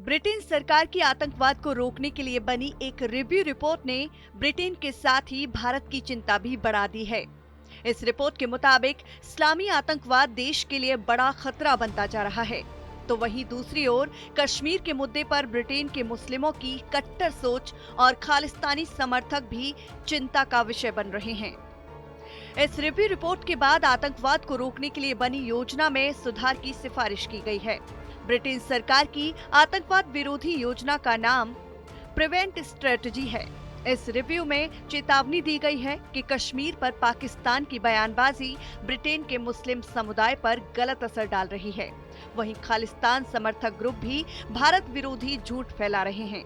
Britain सरकार की आतंकवाद को रोकने के लिए बनी एक रिव्यू रिपोर्ट ने ब्रिटेन के साथ ही भारत की चिंता भी बढ़ा दी है। इस रिपोर्ट के मुताबिक इस्लामी आतंकवाद देश के लिए बड़ा खतरा बनता जा रहा है, तो वहीं दूसरी ओर कश्मीर के मुद्दे पर ब्रिटेन के मुस्लिमों की कट्टर सोच और खालिस्तानी समर्थक भी चिंता का विषय बन रहे हैं। इस रिव्यू रिपोर्ट के बाद आतंकवाद को रोकने के लिए बनी योजना में सुधार की सिफारिश की गई है। ब्रिटेन सरकार की आतंकवाद विरोधी योजना का नाम प्रिवेंट स्ट्रेटजी है। इस रिव्यू में चेतावनी दी गई है कि कश्मीर पर पाकिस्तान की बयानबाजी ब्रिटेन के मुस्लिम समुदाय पर गलत असर डाल रही है। वहीं खालिस्तान समर्थक ग्रुप भी भारत विरोधी झूठ फैला रहे हैं।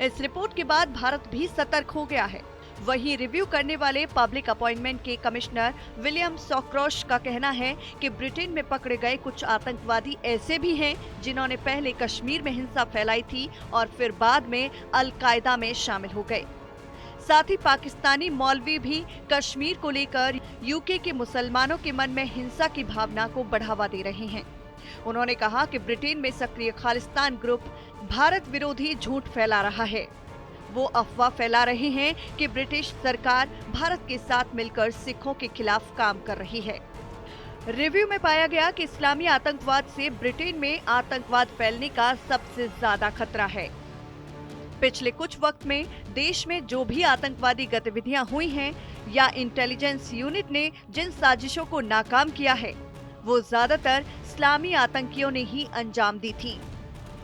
इस रिपोर्ट के बाद भारत भी सतर्क हो गया है। वहीं रिव्यू करने वाले पब्लिक अपॉइंटमेंट के कमिश्नर विलियम सॉक्रोश का कहना है कि ब्रिटेन में पकड़े गए कुछ आतंकवादी ऐसे भी हैं जिन्होंने पहले कश्मीर में हिंसा फैलाई थी और फिर बाद में अल-कायदा में शामिल हो गए। साथ ही पाकिस्तानी मौलवी भी कश्मीर को लेकर यूके के मुसलमानों के मन में हिंसा की भावना को बढ़ावा दे रहे हैं। उन्होंने कहा कि ब्रिटेन में सक्रिय खालिस्तान ग्रुप भारत विरोधी झूठ फैला रहा है। वो अफवाह फैला रहे हैं कि ब्रिटिश सरकार भारत के साथ मिलकर सिखों के खिलाफ काम कर रही है। रिव्यू में पाया गया कि इस्लामी आतंकवाद से ब्रिटेन में आतंकवाद फैलने का सबसे ज्यादा खतरा है। पिछले कुछ वक्त में देश में जो भी आतंकवादी गतिविधियां हुई हैं या इंटेलिजेंस यूनिट ने जिन साजिशों को नाकाम किया है, वो ज्यादातर इस्लामी आतंकियों ने ही अंजाम दी थी।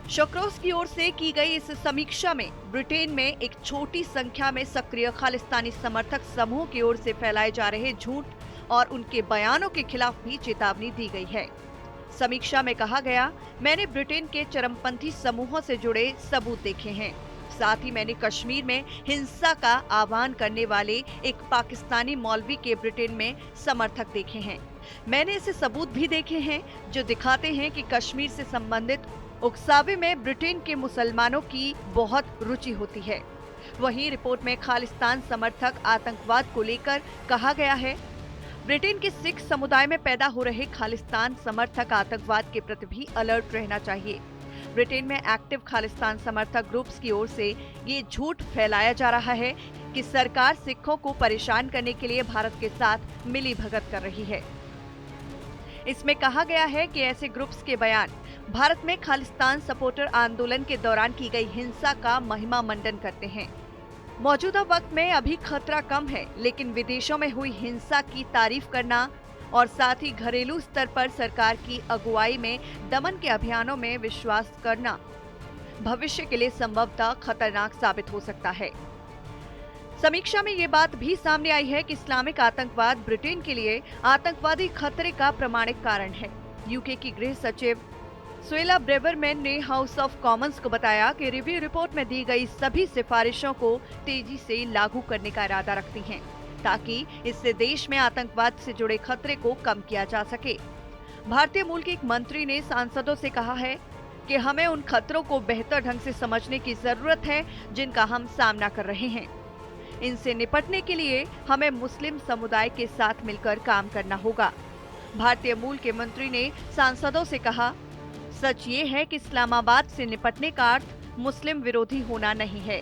शोक्रोस की ओर से की गई इस समीक्षा में ब्रिटेन में एक छोटी संख्या में सक्रिय खालिस्तानी समर्थक समूह की ओर से फैलाए जा रहे झूठ और उनके बयानों के खिलाफ भी चेतावनी दी गई है। समीक्षा में कहा गया, मैंने ब्रिटेन के चरमपंथी समूहों से जुड़े सबूत देखे हैं। साथ ही मैंने कश्मीर में हिंसा का आह्वान करने वाले एक पाकिस्तानी मौलवी के ब्रिटेन में समर्थक देखे हैं। मैंने ऐसे सबूत भी देखे हैं जो दिखाते हैं कि कश्मीर से संबंधित उकसावे में ब्रिटेन के मुसलमानों की बहुत रुचि होती है। वहीं रिपोर्ट में खालिस्तान समर्थक आतंकवाद को लेकर कहा गया है, ब्रिटेन के सिख समुदाय में पैदा हो रहे खालिस्तान समर्थक आतंकवाद के प्रति भी अलर्ट रहना चाहिए। ब्रिटेन में एक्टिव खालिस्तान समर्थक ग्रुप्स की ओर से ये झूठ फैलाया जा रहा है कि सरकार सिखों को परेशान करने के लिए भारत के साथ मिलीभगत कर रही है। इसमें कहा गया है कि ऐसे ग्रुप्स के बयान भारत में खालिस्तान सपोर्टर आंदोलन के दौरान की गई हिंसा का महिमा मंडन करते हैं। मौजूदा वक्त में अभी खतरा कम है, लेकिन विदेशों में हुई हिंसा की तारीफ करना और साथ ही घरेलू स्तर पर सरकार की अगुवाई में दमन के अभियानों में विश्वास करना भविष्य के लिए संभवतः खतरनाक साबित हो सकता है। समीक्षा में ये बात भी सामने आई है कि इस्लामिक आतंकवाद ब्रिटेन के लिए आतंकवादी खतरे का प्रमाणिक कारण है। यूके की गृह सचिव सुएला ब्रेवरमैन ने हाउस ऑफ कॉमन्स को बताया कि रिव्यू रिपोर्ट में दी गई सभी सिफारिशों को तेजी से लागू करने का इरादा रखती हैं, ताकि इससे देश में आतंकवाद से जुड़े खतरे को कम किया जा सके। भारतीय मूल के एक मंत्री ने सांसदों से कहा है कि हमें उन खतरों को बेहतर ढंग से समझने की जरूरत है जिनका हम सामना कर रहे हैं। इनसे निपटने के लिए हमें मुस्लिम समुदाय के साथ मिलकर काम करना होगा। भारतीय मूल के मंत्री ने सांसदों से कहा, सच ये है कि इस्लामाबाद से निपटने का अर्थ मुस्लिम विरोधी होना नहीं है।